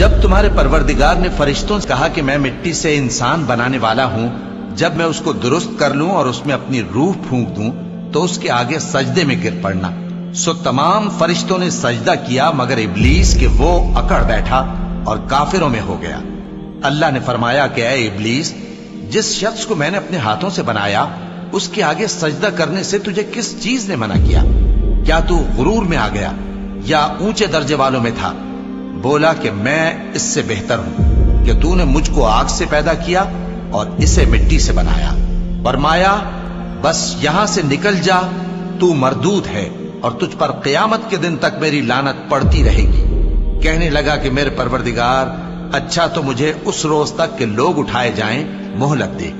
جب تمہارے پروردگار نے فرشتوں سے کہا کہ میں مٹی سے انسان بنانے والا ہوں، جب میں اس کو درست کر لوں اور اس میں اپنی روح پھونک دوں تو اس کے آگے سجدے میں گر پڑنا، سو تمام فرشتوں نے سجدہ کیا مگر ابلیس کہ وہ اکڑ بیٹھا اور کافروں میں ہو گیا۔ اللہ نے فرمایا کہ اے ابلیس، جس شخص کو میں نے اپنے ہاتھوں سے بنایا اس کے آگے سجدہ کرنے سے تجھے کس چیز نے منع کیا؟ کیا تو غرور میں آ گیا یا اونچے درجے والوں میں تھا؟ بولا کہ میں اس سے بہتر ہوں کہ تو نے مجھ کو آگ سے پیدا کیا اور اسے مٹی سے بنایا۔ فرمایا بس یہاں سے نکل جا، تو مردود ہے اور تجھ پر قیامت کے دن تک میری لعنت پڑتی رہے گی۔ کہنے لگا کہ میرے پروردگار، اچھا تو مجھے اس روز تک کہ لوگ اٹھائے جائیں مہلت دے۔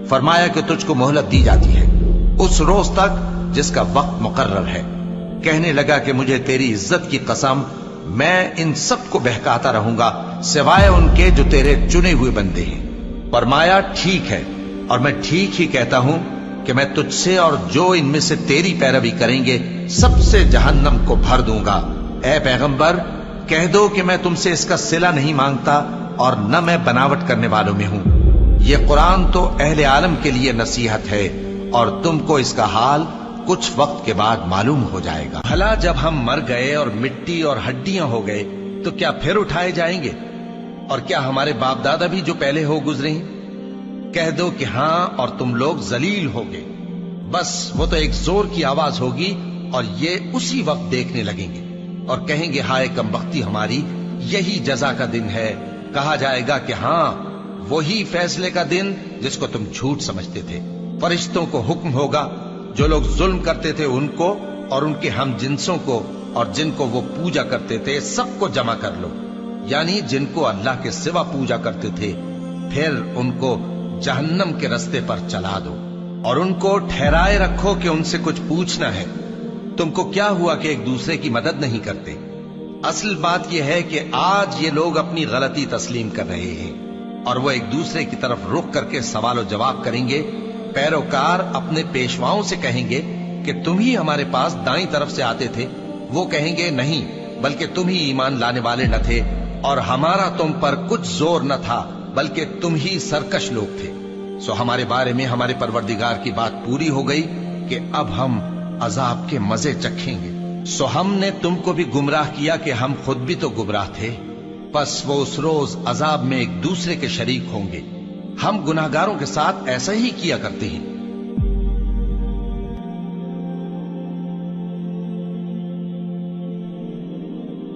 فرمایا کہ تجھ کو مہلت دی جاتی ہے اس روز تک جس کا وقت مقرر ہے۔ کہنے لگا کہ مجھے تیری عزت کی قسم، میں ان سب کو بہکاتا رہوں گا سوائے ان کے جو تیرے چنے ہوئے بندے ہیں۔ فرمایا ٹھیک ہے، اور میں ٹھیک ہی کہتا ہوں کہ میں تجھ سے اور جو ان میں سے تیری پیروی کریں گے سب سے جہنم کو بھر دوں گا۔ اے پیغمبر، کہہ دو کہ میں تم سے اس کا صلہ نہیں مانگتا اور نہ میں بناوٹ کرنے والوں میں ہوں۔ یہ قرآن تو اہل عالم کے لیے نصیحت ہے اور تم کو اس کا حال کچھ وقت کے بعد معلوم ہو جائے گا۔ بھلا جب ہم مر گئے اور مٹی اور ہڈیاں ہو گئے تو کیا پھر اٹھائے جائیں گے؟ اور کیا ہمارے باپ دادا بھی جو پہلے ہو گزرے ہیں؟ کہہ دو کہ ہاں، اور تم لوگ ذلیل ہوگے۔ بس وہ تو ایک زور کی آواز ہوگی اور یہ اسی وقت دیکھنے لگیں گے اور کہیں گے ہائے کمبختی ہماری، یہی جزا کا دن ہے۔ کہا جائے گا کہ ہاں، وہی فیصلے کا دن جس کو تم جھوٹ سمجھتے تھے۔ فرشتوں کو حکم ہوگا جو لوگ ظلم کرتے تھے ان کو اور ان کے ہم جنسوں کو اور جن کو وہ پوجا کرتے تھے سب کو جمع کر لو، یعنی جن کو اللہ کے سوا پوجا کرتے تھے، پھر ان کو جہنم کے رستے پر چلا دو اور ان کو ٹھہرائے رکھو کہ ان سے کچھ پوچھنا ہے۔ تم کو کیا ہوا کہ ایک دوسرے کی مدد نہیں کرتے؟ اصل بات یہ ہے کہ آج یہ لوگ اپنی غلطی تسلیم کر رہے ہیں اور وہ ایک دوسرے کی طرف رخ کر کے سوال و جواب کریں گے۔ پیروکار اپنے پیشواؤں سے کہیں گے کہ تم ہی ہمارے پاس دائیں طرف سے آتے تھے۔ وہ کہیں گے نہیں، بلکہ تم ہی ایمان لانے والے نہ تھے اور ہمارا تم پر کچھ زور نہ تھا، بلکہ تم ہی سرکش لوگ تھے۔ سو ہمارے بارے میں ہمارے پروردگار کی بات پوری ہو گئی کہ اب ہم عذاب کے مزے چکھیں گے۔ سو ہم نے تم کو بھی گمراہ کیا کہ ہم خود بھی تو گمراہ تھے، پس وہ اس روز عذاب میں ایک دوسرے کے شریک ہوں گے۔ ہم گناہگاروں کے ساتھ ایسا ہی کیا کرتے ہیں۔